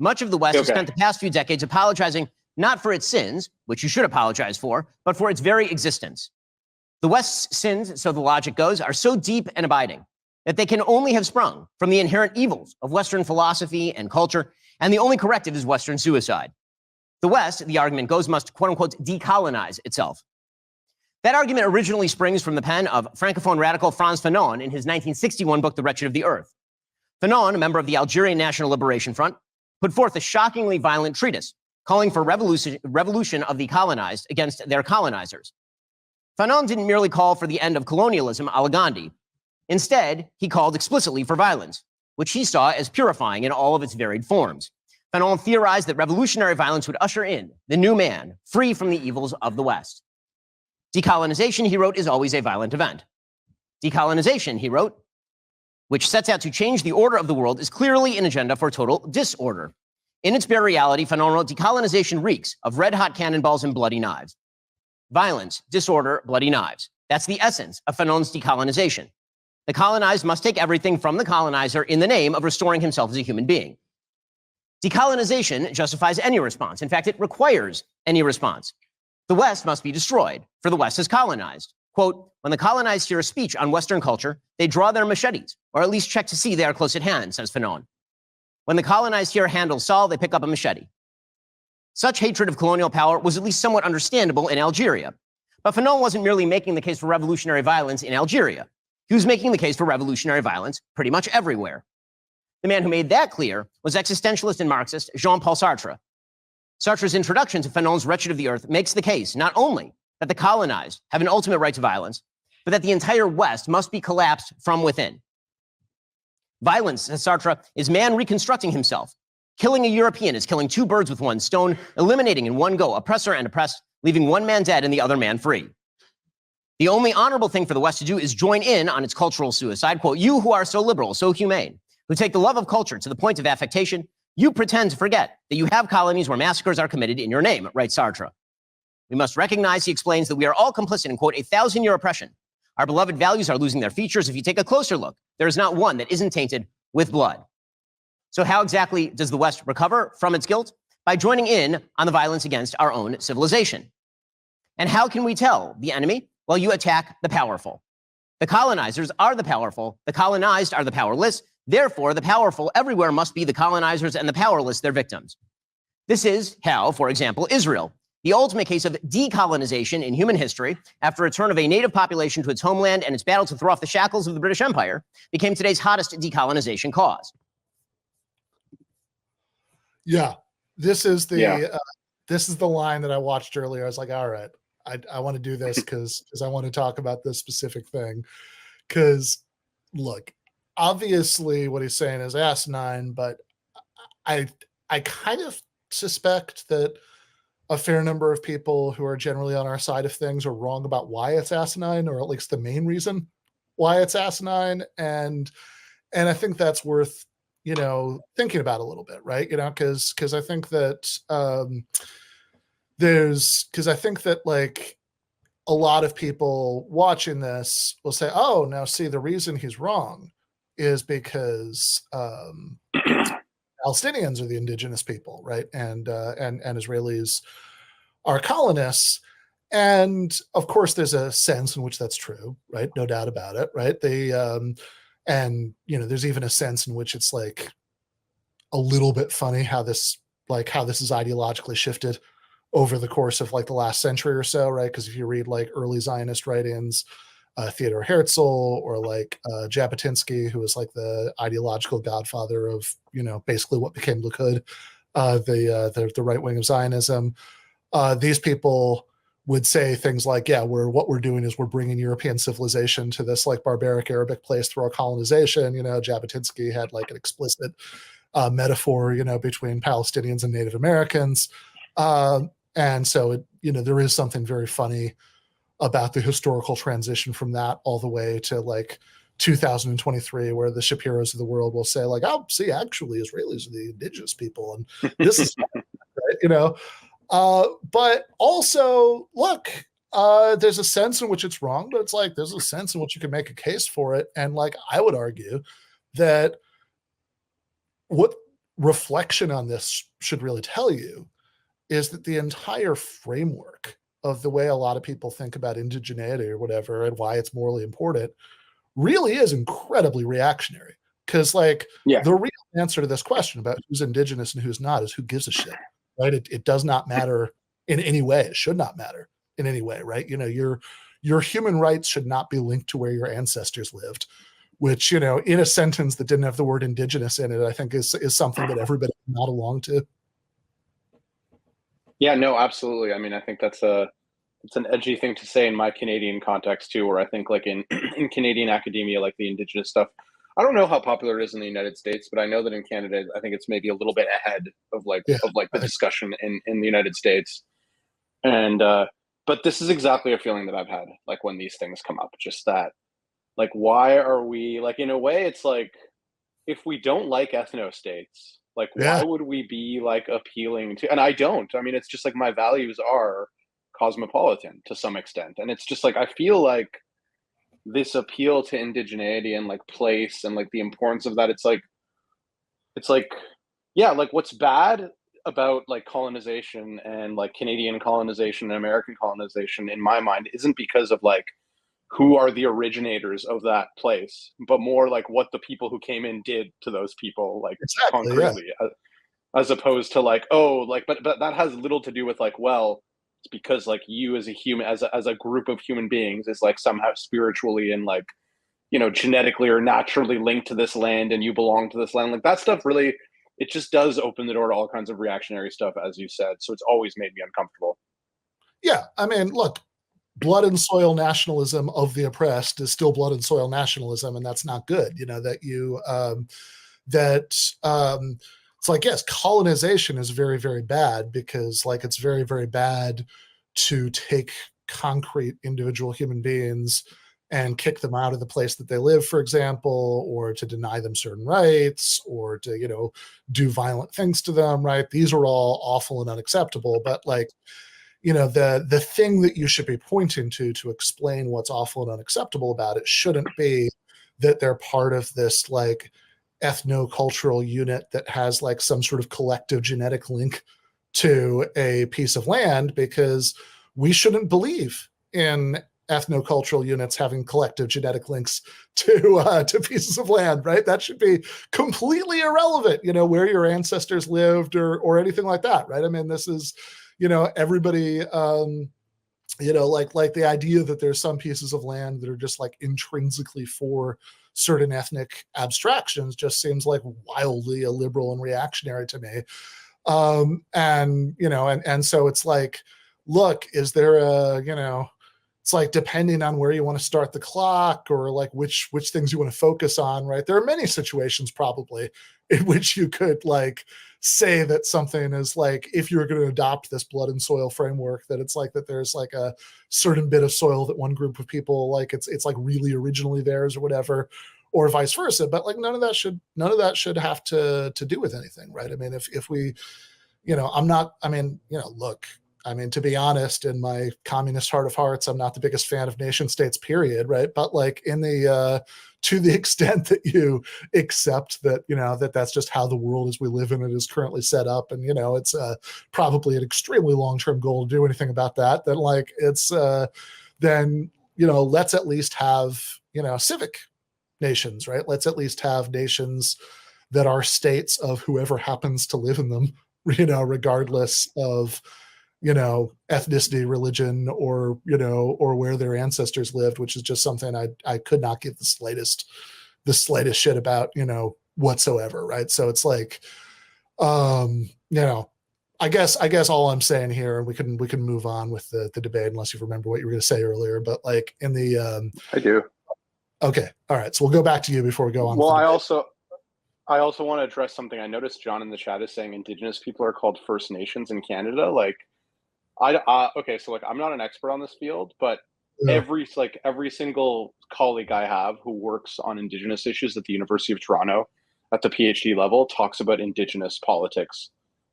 Much of the West has spent the past few decades apologizing not for its sins, which you should apologize for, but for its very existence. The West's sins, so the logic goes, are so deep and abiding that they can only have sprung from the inherent evils of Western philosophy and culture, and the only corrective is Western suicide. The West, the argument goes, must quote-unquote decolonize itself. That argument originally springs from the pen of Francophone radical Frantz Fanon in his 1961 book, The Wretched of the Earth. Fanon, a member of the Algerian National Liberation Front, put forth a shockingly violent treatise calling for revolution of the colonized against their colonizers. Fanon didn't merely call for the end of colonialism a la Gandhi. Instead, he called explicitly for violence, which he saw as purifying in all of its varied forms. Fanon theorized that revolutionary violence would usher in the new man, free from the evils of the West. Decolonization, he wrote, is always a violent event. Decolonization, he wrote, which sets out to change the order of the world, is clearly an agenda for total disorder. In its bare reality, Fanon wrote, decolonization reeks of red-hot cannonballs and bloody knives. Violence, disorder, bloody knives. That's the essence of Fanon's decolonization. The colonized must take everything from the colonizer in the name of restoring himself as a human being. Decolonization justifies any response. In fact, it requires any response. The West must be destroyed, for the West is colonized. Quote, when the colonized hear a speech on Western culture, they draw their machetes, or at least check to see they are close at hand, says Fanon. When the colonized hear Handel Saul, they pick up a machete. Such hatred of colonial power was at least somewhat understandable in Algeria. But Fanon wasn't merely making the case for revolutionary violence in Algeria. He was making the case for revolutionary violence pretty much everywhere. The man who made that clear was existentialist and Marxist Jean-Paul Sartre. Sartre's introduction to Fanon's Wretched of the Earth makes the case not only that the colonized have an ultimate right to violence, but that the entire West must be collapsed from within. Violence, says Sartre, is man reconstructing himself. Killing a European is killing two birds with one stone, eliminating in one go oppressor and oppressed, leaving one man dead and the other man free. The only honorable thing for the West to do is join in on its cultural suicide. Quote, you who are so liberal, so humane, who take the love of culture to the point of affectation, you pretend to forget that you have colonies where massacres are committed in your name, writes Sartre. We must recognize, he explains, that we are all complicit in, quote, 1,000-year oppression. Our beloved values are losing their features. If you take a closer look, there is not one that isn't tainted with blood. So how exactly does the West recover from its guilt? By joining in on the violence against our own civilization. And how can we tell the enemy? Well, you attack the powerful. The colonizers are the powerful. The colonized are the powerless. Therefore, the powerful everywhere must be the colonizers and the powerless their victims. This is how, for example, Israel, the ultimate case of decolonization in human history, after return of a native population to its homeland and its battle to throw off the shackles of the British Empire, became today's hottest decolonization cause. Yeah, this is the line that I watched earlier. I was like, all right, I want to do this because I want to talk about this specific thing. Because, look, obviously what he's saying is asinine, but I kind of suspect that a fair number of people who are generally on our side of things are wrong about why it's asinine, or at least the main reason why it's asinine. And I think that's worth, thinking about a little bit, right? Because I think that like a lot of people watching this will say, oh, now see, the reason he's wrong is because Palestinians are the indigenous people, right? And Israelis are colonists. And of course, there's a sense in which that's true, right? No doubt about it, right? There's even a sense in which it's like a little bit funny how this is ideologically shifted over the course of like the last century or so, right? Because if you read like early Zionist writings, Theodor Herzl or like Jabotinsky, who was like the ideological godfather of, basically what became Likud, the right wing of Zionism. These people would say things like, yeah, what we're doing is we're bringing European civilization to this like barbaric Arabic place through our colonization. Jabotinsky had like an explicit metaphor, between Palestinians and Native Americans. And so, there is something very funny about the historical transition from that all the way to like 2023, where the Shapiros of the world will say like, oh, see, actually Israelis are the indigenous people. And this is, right, but also look, there's a sense in which it's wrong, but it's like, there's a sense in which you can make a case for it. And like, I would argue that reflection on this should really tell you is that the entire framework of the way a lot of people think about indigeneity or whatever and why it's morally important really is incredibly reactionary. Because like the real answer to this question about who's indigenous and who's not is who gives a shit, right? It does not matter in any way. It should not matter in any way, right? You know, your human rights should not be linked to where your ancestors lived, which, you know, in a sentence that didn't have the word indigenous in it, I think is something that everybody can nod along to. Yeah, no, absolutely. I mean, I think it's an edgy thing to say in my Canadian context too, where I think like in Canadian academia, like the Indigenous stuff, I don't know how popular it is in the United States, but I know that in Canada, I think it's maybe a little bit ahead of the discussion in the United States. And but this is exactly a feeling that I've had, like when these things come up, just that, like, why are we, like, in a way, it's like, if we don't like ethno-states, like, why would we be like appealing to, and I don't, I mean, it's just like my values are cosmopolitan to some extent. And it's just like, I feel like this appeal to indigeneity and like place and like the importance of that, it's like, yeah, like what's bad about like colonization and like Canadian colonization and American colonization in my mind isn't because of like who are the originators of that place, but more like what the people who came in did to those people, like concretely, as opposed to like, oh, like, but that has little to do with like, well, it's because like you as a human, as a group of human beings is like somehow spiritually and like, you know, genetically or naturally linked to this land and you belong to this land. Like that stuff really, it just does open the door to all kinds of reactionary stuff, as you said. So it's always made me uncomfortable. Yeah. I mean, look, blood and soil nationalism of the oppressed is still blood and soil nationalism, and that's not good. You know, that you it's like, yes, colonization is very, very bad because like it's very, very bad to take concrete individual human beings and kick them out of the place that they live, for example, or to deny them certain rights, or to, you know, do violent things to them, right? These are all awful and unacceptable. But like, you know, the thing that you should be pointing to explain what's awful and unacceptable about it shouldn't be that they're part of this like ethno-cultural unit that has like some sort of collective genetic link to a piece of land, because we shouldn't believe in ethno-cultural units having collective genetic links to pieces of land, right? That should be completely irrelevant, you know, where your ancestors lived or anything like that, right? I mean, this is, you know, everybody, you know, like the idea that there's some pieces of land that are just like intrinsically for certain ethnic abstractions just seems like wildly illiberal and reactionary to me. And, you know, and so it's like, look, is there a, you know, it's like depending on where you want to start the clock or like which things you want to focus on, right? There are many situations probably in which you could like say that something is like, if you're going to adopt this blood and soil framework, that it's like that there's like a certain bit of soil that one group of people like it's like really originally theirs or whatever, or vice versa. But like none of that should have to do with anything, right? I mean, if we, you know, I mean, you know, look, I mean, to be honest, in my communist heart of hearts, I'm not the biggest fan of nation states, period, right? But like in the to the extent that you accept that, you know, that's just how the world as we live in it is currently set up, and you know, it's probably an extremely long-term goal to do anything about that. Then like it's then, you know, let's at least have, you know, civic nations, right? Let's at least have nations that are states of whoever happens to live in them, you know, regardless of, you know, ethnicity, religion, or, you know, or where their ancestors lived, which is just something I could not give the slightest shit about, you know, whatsoever. Right. So it's like, you know, I guess all I'm saying here, and we can move on with the debate unless you remember what you were going to say earlier, but like in the, I do. Okay. All right. So we'll go back to you before we go on. Well, I also want to address something. I noticed John in the chat is saying Indigenous people are called First Nations in Canada. Like, okay, so like I'm not an expert on this field, but every single colleague I have who works on Indigenous issues at the University of Toronto at the PhD level talks about Indigenous politics.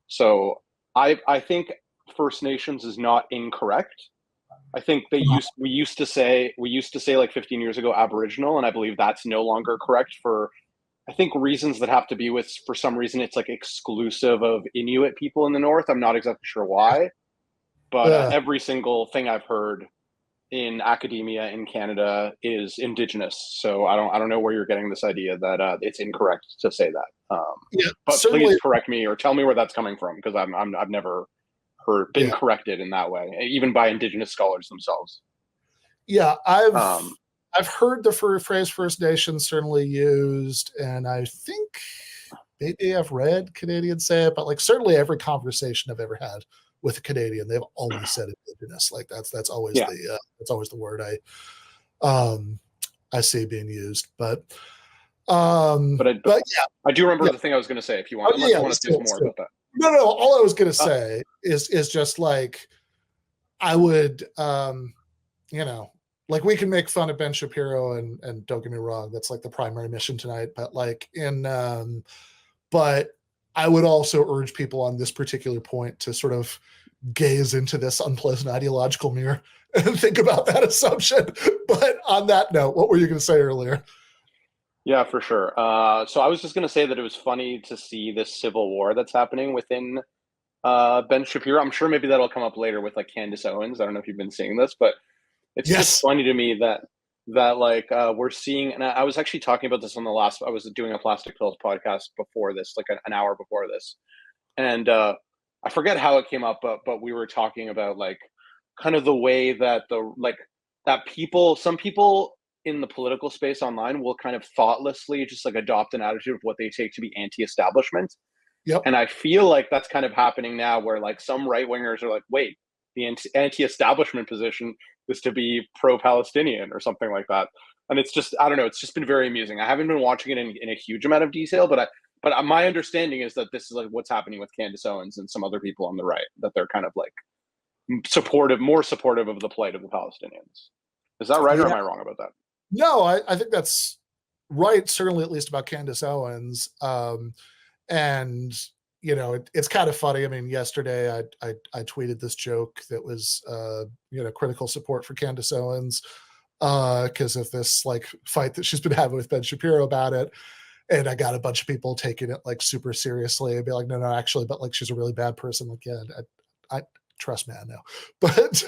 So I think First Nations is not incorrect. I think we used to say like 15 years ago Aboriginal, and I believe that's no longer correct for I think reasons that have to be with, for some reason, it's like exclusive of Inuit people in the North. I'm not exactly sure why, but every single thing I've heard in academia in Canada is Indigenous. So I don't know where you're getting this idea that it's incorrect to say that. But please correct me or tell me where that's coming from, because I've never been corrected in that way, even by Indigenous scholars themselves. Yeah, I've heard the phrase First Nations certainly used, and I think maybe I've read Canadians say it, but like certainly every conversation I've ever had with a Canadian, they've always said Indigenous. Like that's always the word I see being used. But yeah, I do remember the thing I was going to say. If you want, unless you want to say more about that. No. All I was going to say is just like I would, like we can make fun of Ben Shapiro and don't get me wrong, that's like the primary mission tonight. But like but I would also urge people on this particular point to sort of gaze into this unpleasant ideological mirror and think about that assumption. But on that note, what were you going to say earlier? Yeah, for sure. So I was just going to say that it was funny to see this civil war that's happening within Ben Shapiro. I'm sure maybe that'll come up later with like Candace Owens. I don't know if you've been seeing this, but it's just funny to me that like we're seeing, and I was actually talking about this on the last, I was doing a Plastic Pills podcast before this, like an hour before this. And I forget how it came up, but we were talking about like kind of the way that some people in the political space online will kind of thoughtlessly just like adopt an attitude of what they take to be anti-establishment. Yep. And I feel like that's kind of happening now, where like some right-wingers are like, wait, the anti-establishment position is to be pro-Palestinian or something like that. And it's just, I don't know, it's just been very amusing. I haven't been watching it in a huge amount of detail, but my understanding is that this is like what's happening with Candace Owens and some other people on the right, that they're kind of like more supportive of the plight of the Palestinians. Is that right, or am I wrong about that? No, I think that's right, certainly at least about Candace Owens. And it's kind of funny. I mean, yesterday I tweeted this joke that was critical support for Candace Owens because of this like fight that she's been having with Ben Shapiro about it. And I got a bunch of people taking it like super seriously and be like, no, actually, but like she's a really bad person. Like, yeah, I trust me, I know. But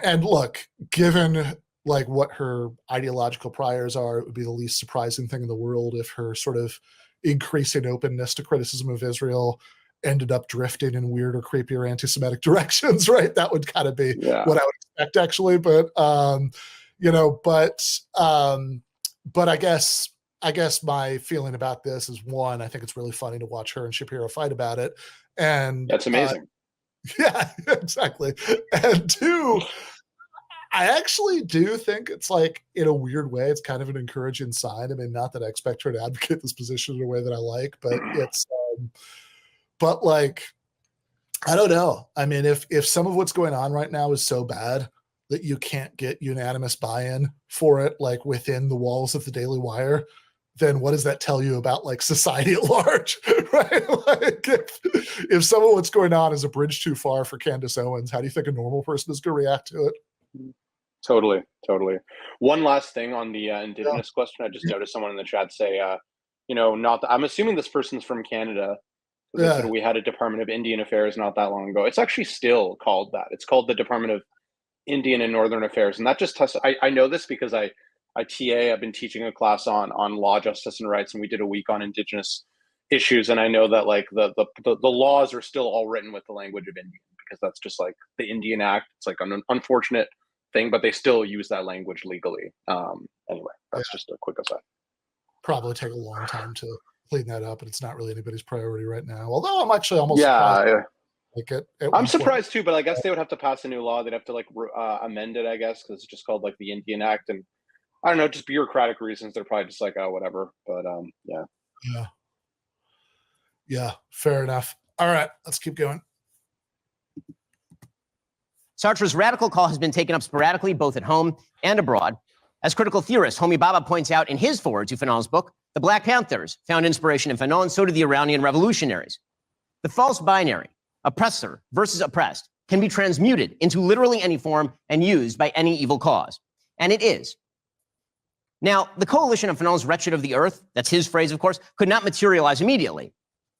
and look, given like what her ideological priors are, it would be the least surprising thing in the world if her sort of increasing openness to criticism of Israel ended up drifting in weirder, creepier anti-Semitic directions, right? That would kind of be what I would expect, actually. But but I guess my feeling about this is, one, I think it's really funny to watch her and Shapiro fight about it, and that's amazing. Yeah, exactly. And two, I actually do think it's like, in a weird way, it's kind of an encouraging sign. I mean, not that I expect her to advocate this position in a way that I like, but it's, but like, I don't know. I mean, if some of what's going on right now is so bad that you can't get unanimous buy-in for it, like within the walls of the Daily Wire, then what does that tell you about like society at large, right? Like if some of what's going on is a bridge too far for Candace Owens, how do you think a normal person is going to react to it? Totally. One last thing on the Indigenous question. I just noticed someone in the chat say, I'm assuming this person's from Canada. They said we had a Department of Indian Affairs not that long ago. It's actually still called that. It's called the Department of Indian and Northern Affairs. And that just I know this because I've been teaching a class on law, justice, and rights, and we did a week on Indigenous issues. And I know that like the laws are still all written with the language of Indian, because that's just like the Indian Act. It's like an unfortunate thing, but they still use that language legally. Anyway, that's just a quick aside. Probably take a long time to clean that up, and it's not really anybody's priority right now. Although I'm actually almost surprised. Like I'm surprised too, but I guess they would have to pass a new law. They'd have to like amend it, I guess, because it's just called like the Indian Act, and I don't know, just bureaucratic reasons. They're probably just like, oh, whatever. But yeah, fair enough. All right, let's keep going. Sartre's radical call has been taken up sporadically, both at home and abroad. As critical theorist Homi Bhabha points out in his foreword to Fanon's book, the Black Panthers found inspiration in Fanon, so did the Iranian revolutionaries. The false binary, oppressor versus oppressed, can be transmuted into literally any form and used by any evil cause. And it is. Now, the coalition of Fanon's wretched of the earth, that's his phrase, of course, could not materialize immediately.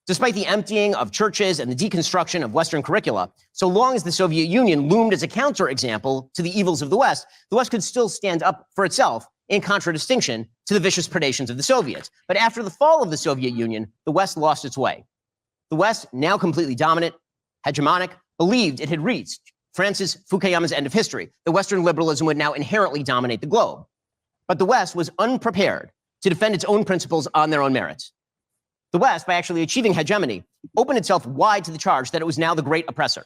Despite the emptying of churches and the deconstruction of Western curricula, so long as the Soviet Union loomed as a counterexample to the evils of the West could still stand up for itself in contradistinction to the vicious predations of the Soviets. But after the fall of the Soviet Union, the West lost its way. The West, now completely dominant, hegemonic, believed it had reached Francis Fukuyama's end of history. The Western liberalism would now inherently dominate the globe. But the West was unprepared to defend its own principles on their own merits. The West, by actually achieving hegemony, opened itself wide to the charge that it was now the great oppressor.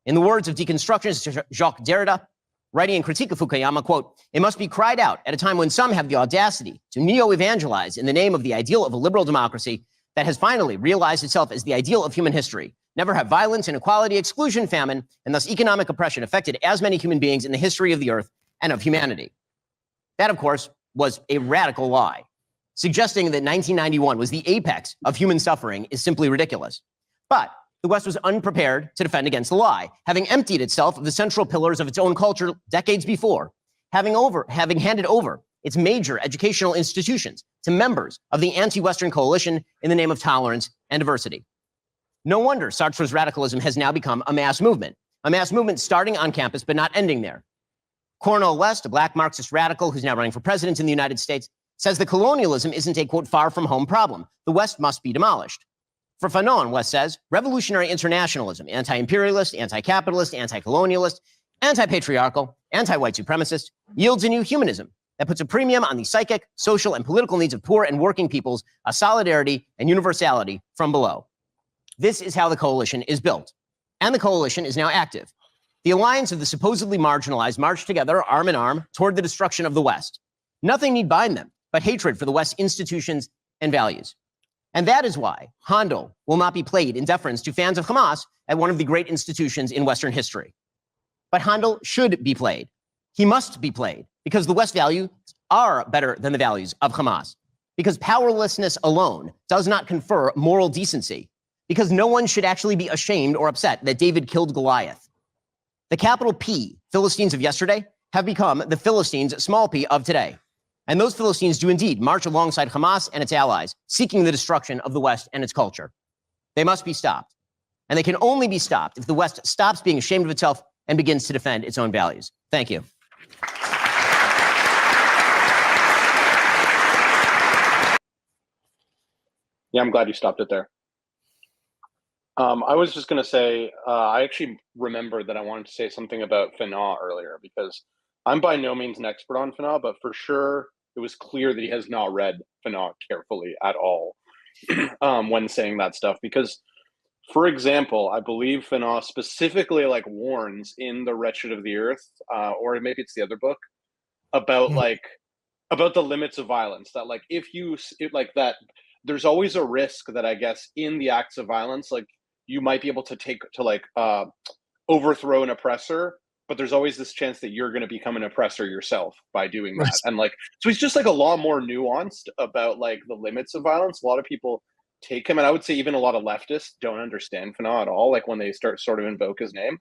In the words of deconstructionist Jacques Derrida, writing in critique of Fukuyama, quote, "It must be cried out at a time when some have the audacity to neo-evangelize in the name of the ideal of a liberal democracy that has finally realized itself as the ideal of human history. Never have violence, inequality, exclusion, famine, and thus economic oppression affected as many human beings in the history of the earth and of humanity." That, of course, was a radical lie. Suggesting that 1991 was the apex of human suffering is simply ridiculous. But the West was unprepared to defend against the lie, having emptied itself of the central pillars of its own culture decades before, having handed over its major educational institutions to members of the anti-Western coalition in the name of tolerance and diversity. No wonder Sartre's radicalism has now become a mass movement starting on campus but not ending there. Cornel West, a black Marxist radical who's now running for president in the United States, says that colonialism isn't a, quote, far-from-home problem. The West must be demolished. For Fanon, West says, revolutionary internationalism, anti-imperialist, anti-capitalist, anti-colonialist, anti-patriarchal, anti-white supremacist, yields a new humanism that puts a premium on the psychic, social, and political needs of poor and working peoples, a solidarity and universality from below. This is how the coalition is built. And the coalition is now active. The alliance of the supposedly marginalized march together, arm in arm, toward the destruction of the West. Nothing need bind them but hatred for the West's institutions and values. And that is why Handel will not be played in deference to fans of Hamas at one of the great institutions in Western history. But Handel should be played. He must be played because the West values are better than the values of Hamas. Because powerlessness alone does not confer moral decency. Because no one should actually be ashamed or upset that David killed Goliath. The capital P Philistines of yesterday have become the Philistines, small p, of today. And those Philistines do indeed march alongside Hamas and its allies, seeking the destruction of the West and its culture. They must be stopped. And they can only be stopped if the West stops being ashamed of itself and begins to defend its own values. Thank you. Yeah, I'm glad you stopped it there. I was just going to say, I actually remembered that I wanted to say something about Fanon earlier, because I'm by no means an expert on Fanon, but for sure it was clear that he has not read Fanon carefully at all when saying that stuff. Because, for example, I believe Fanon specifically warns in The Wretched of the Earth, or maybe it's the other book, about about the limits of violence. That that there's always a risk that, I guess, in the acts of violence, you might be able to overthrow an oppressor, but there's always this chance that you're going to become an oppressor yourself by doing that. And so he's just a lot more nuanced about the limits of violence. A lot of people take him, and I would say even a lot of leftists don't understand Fanon at all. When they start sort of invoke his name,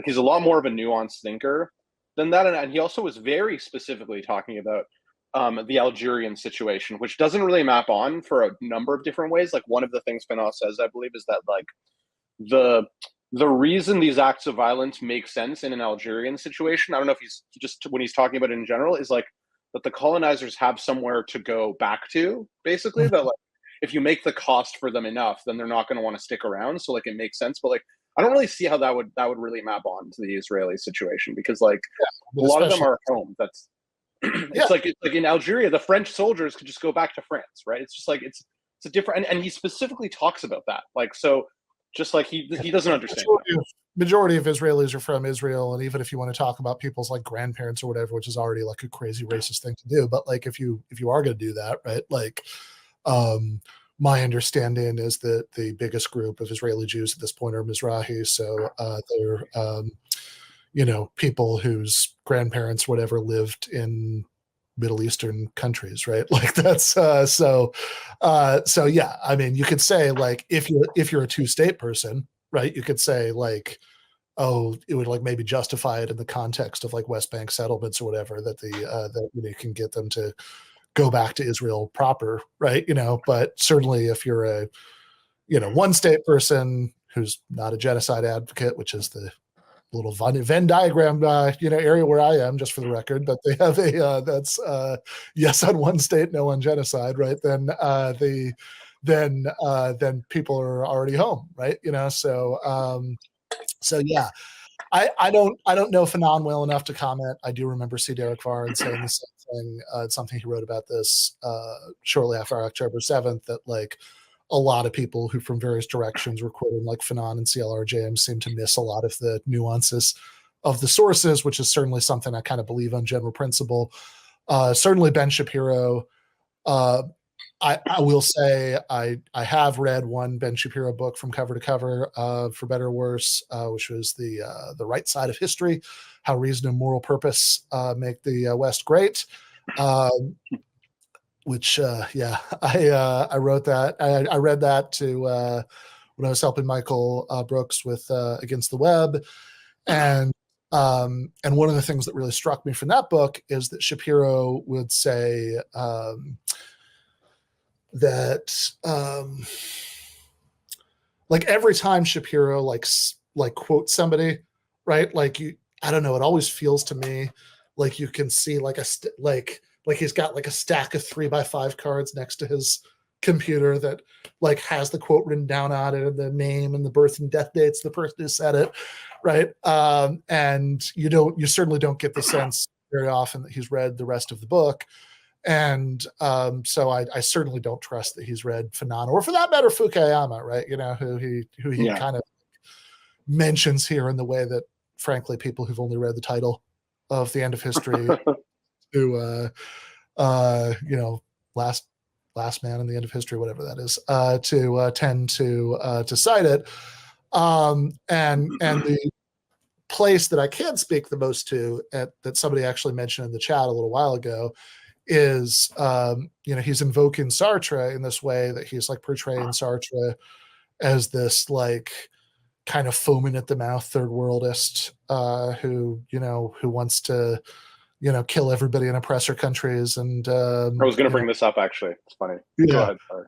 he's a lot more of a nuanced thinker than that. And he also was very specifically talking about the Algerian situation, which doesn't really map on for a number of different ways. One of the things Fanon says, I believe, is that the reason these acts of violence make sense in an Algerian situation, I don't know if he's just when he's talking about it in general, is that the colonizers have somewhere to go back to, basically. That if you make the cost for them enough, then they're not going to want to stick around. So it makes sense, but I don't really see how that would really map on to the Israeli situation, because a lot of them are home. That's it's in Algeria, the French soldiers could just go back to France, right? It's just it's a different, and he specifically talks about that. He doesn't understand. Majority of Israelis are from Israel, and even if you want to talk about people's grandparents or whatever, which is already a crazy racist thing to do, but if you are going to do that, right? My understanding is that the biggest group of Israeli Jews at this point are Mizrahi, so they're people whose grandparents whatever lived in Middle Eastern countries, right? That's so yeah. I mean, you could say if you're a two-state person, right? You could say oh, it would like maybe justify it in the context of like West Bank settlements or whatever, that that you can get them to go back to Israel proper, right? But certainly if you're a one state person who's not a genocide advocate, which is the little Venn diagram, area where I am, just for the record, but they have a that's yes on one state, no on genocide, right? Then then people are already home, right? So yeah, I don't know Fanon well enough to comment. I do remember C. Derek Varn saying the same thing. It's something he wrote about this shortly after October 7th, that like a lot of people who from various directions were quoting like Fanon and CLR James seem to miss a lot of the nuances of the sources, which is certainly something I kind of believe on general principle. Certainly Ben Shapiro. I will say I have read one Ben Shapiro book from cover to cover, for better or worse, which was the Right Side of History: How Reason and Moral Purpose Make the West Great. Which I wrote that. I read that to when I was helping Michael Brooks with Against the Web, and one of the things that really struck me from that book is that Shapiro would say that like every time Shapiro like quotes somebody, right? Like I don't know, it always feels to me like you can see like like he's got like a stack of 3x5 cards next to his computer that like has the quote written down on it and the name and the birth and death dates, the person who said it, right? And you certainly don't get the sense very often that he's read the rest of the book. And so I certainly don't trust that he's read Fanon, or for that matter, Fukuyama, right? Who he kind of mentions here in the way that, frankly, people who've only read the title of The End of History to last man in the end of history, whatever that is, to tend to cite it. And the place that I can speak the most to, that somebody actually mentioned in the chat a little while ago, is he's invoking Sartre in this way, that he's like portraying Sartre as this like kind of foaming at the mouth third worldist who wants to kill everybody in oppressor countries. And I was going to bring this up, actually. It's funny. Yeah. Go ahead. Sorry.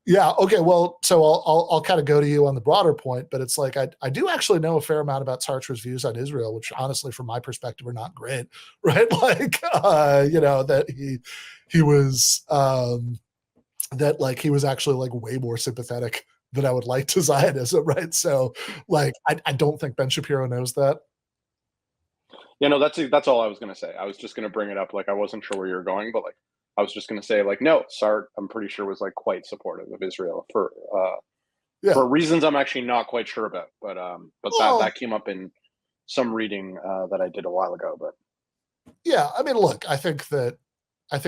Yeah. Okay. Well, so I'll kind of go to you on the broader point, but it's like I do actually know a fair amount about Sartre's views on Israel, which honestly, from my perspective, are not great, right? Like, that he was that like he was actually like way more sympathetic than I would like to Zionism, right? So, like, I don't think Ben Shapiro knows that. Yeah, no, that's all I was going to say. I was just going to bring it up. Like, I wasn't sure where you were going, but like, I was just going to say, like, no, Sartre, I'm pretty sure, was like quite supportive of Israel for reasons I'm actually not quite sure about. But that came up in some reading that I did a while ago. But yeah, I mean, look, I think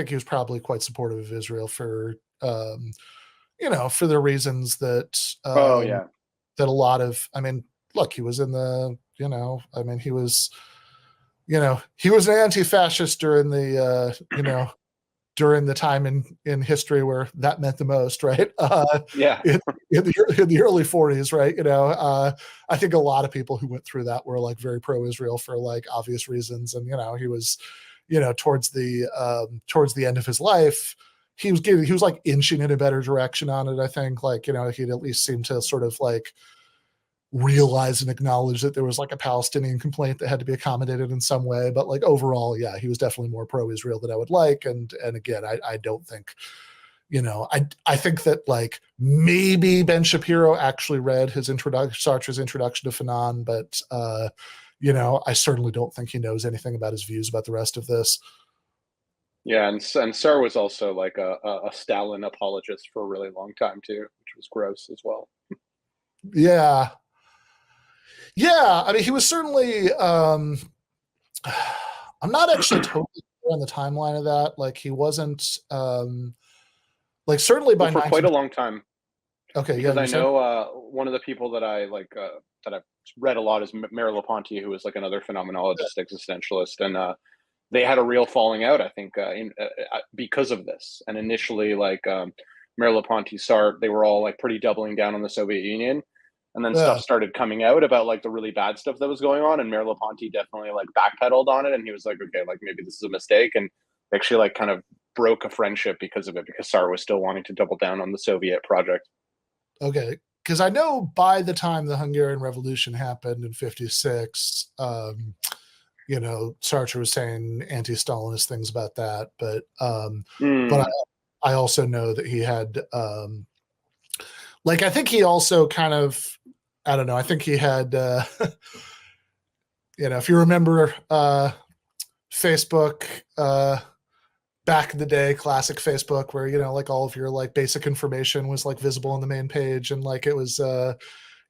he was probably quite supportive of Israel for for the reasons that that a lot of, I mean, look, he was in the he was an anti-fascist during the during the time in history where that meant the most, right? In the early 40s, right? I think a lot of people who went through that were like very pro-Israel for like obvious reasons. And, he was, towards the end of his life, he was like inching in a better direction on it. I think like, he'd at least seem to sort of like realize and acknowledge that there was like a Palestinian complaint that had to be accommodated in some way. But like overall, yeah, he was definitely more pro-Israel than I would like. And again, I don't think, I think that like maybe Ben Shapiro actually read Sartre's introduction to Fanon, but I certainly don't think he knows anything about his views about the rest of this. Yeah, and Sartre was also like a Stalin apologist for a really long time too, which was gross as well. Yeah. Yeah, I mean, he was certainly. I'm not actually totally clear on the timeline of that. Like, he wasn't. Like, certainly by for quite a long time. Okay, because I know one of the people that I like that I've read a lot is Merleau-Ponty, who is like another phenomenologist, existentialist, and they had a real falling out, I think, because of this. And initially, like Merleau-Ponty, Sartre, they were all like pretty doubling down on the Soviet Union. And then Yeah. stuff started coming out about like the really bad stuff that was going on, and Merleau-Ponty definitely like backpedaled on it, and he was like, okay, like maybe this is a mistake, and actually like kind of broke a friendship because of it, because Tsar was still wanting to double down on the Soviet project. Okay, because I know by the time the Hungarian Revolution happened in '56, Sartre was saying anti-Stalinist things about that, but I also know that he had I think he also kind of, I don't know, I think he had if you remember Facebook back in the day, classic Facebook, where like all of your like basic information was like visible on the main page, and like it was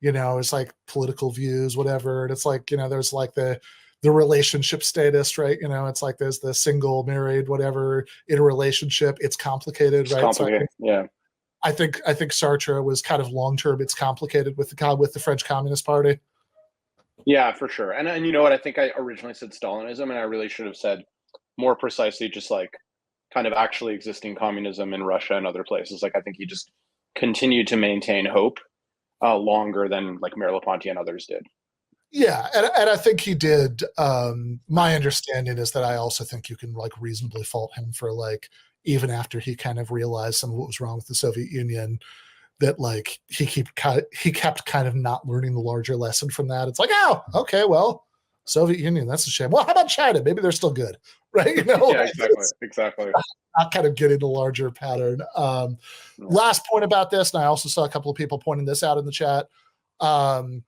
it's like political views, whatever, and it's like there's like the relationship status, right? It's like there's the single, married, whatever, in a relationship, it's complicated, right? Complicated. So I think Sartre was kind of long-term, it's complicated with the French Communist Party. Yeah, for sure. And you know what? I think I originally said Stalinism, and I really should have said more precisely just like kind of actually existing communism in Russia and other places. Like I think he just continued to maintain hope longer than like Merleau-Ponty and others did. Yeah, and I think he did. My understanding is that I also think you can like reasonably fault him for like, even after he kind of realized some of what was wrong with the Soviet Union, that like he kept kind of not learning the larger lesson from that. It's like, oh, okay, well, Soviet Union, that's a shame. Well, how about China? Maybe they're still good, right? Yeah, exactly. Not kind of getting the larger pattern. Last point about this, and I also saw a couple of people pointing this out in the chat. We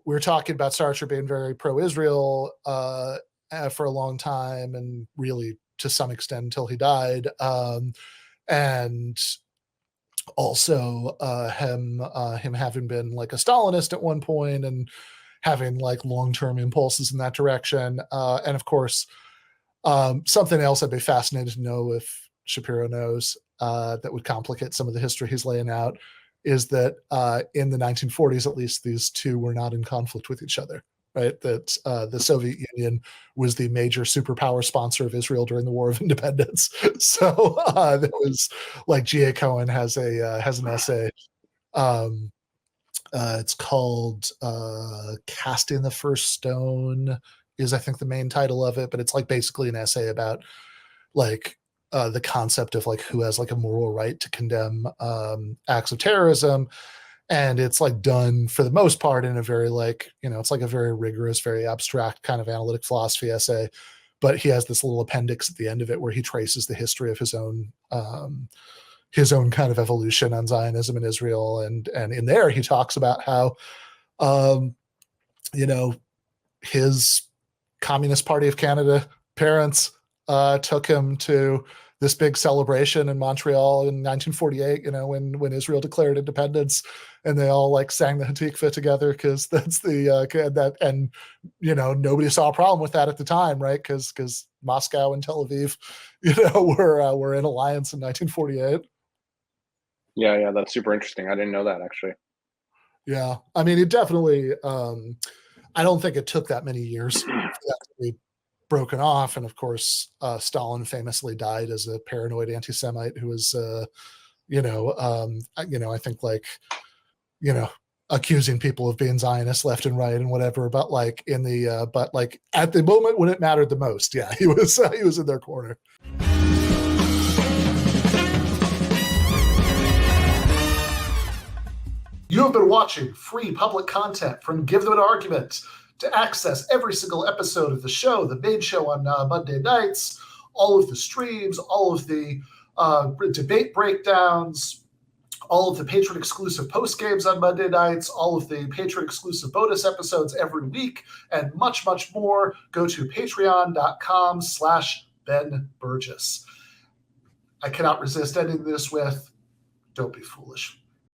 were talking about Sartre being very pro-Israel for a long time, and really to some extent until he died. And also him having been like a Stalinist at one point and having like long-term impulses in that direction. And of course, something else I'd be fascinated to know if Shapiro knows that would complicate some of the history he's laying out is that in the 1940s, at least, these two were not in conflict with each other, right? That the Soviet Union was the major superpower sponsor of Israel during the War of Independence. So that was like G.A. Cohen has an essay. It's called Casting the First Stone is, I think, the main title of it, but it's like basically an essay about like the concept of like who has like a moral right to condemn acts of terrorism. And it's like done for the most part in a very like, it's like a very rigorous, very abstract kind of analytic philosophy essay. But he has this little appendix at the end of it where he traces the history of his own kind of evolution on Zionism in Israel. And in there, he talks about how, his Communist Party of Canada parents took him to this big celebration in Montreal in 1948, when Israel declared independence, and they all like sang the Hatikva together because that's the nobody saw a problem with that at the time, right? Because Moscow and Tel Aviv, were in alliance in 1948. Yeah, that's super interesting. I didn't know that, actually. Yeah, I mean, it definitely. I don't think it took that many years for that to be broken off, and of course, Stalin famously died as a paranoid anti-Semite who was, I think like, accusing people of being Zionists left and right and whatever. But like at the moment when it mattered the most, yeah, he was in their corner. You have been watching free public content from Give Them an Argument. To access every single episode of the show, the main show on Monday nights, all of the streams, all of the debate breakdowns, all of the patron-exclusive post-games on Monday nights, all of the patron-exclusive bonus episodes every week, and much, much more, go to patreon.com/Ben Burgis. I cannot resist ending this with, don't be foolish.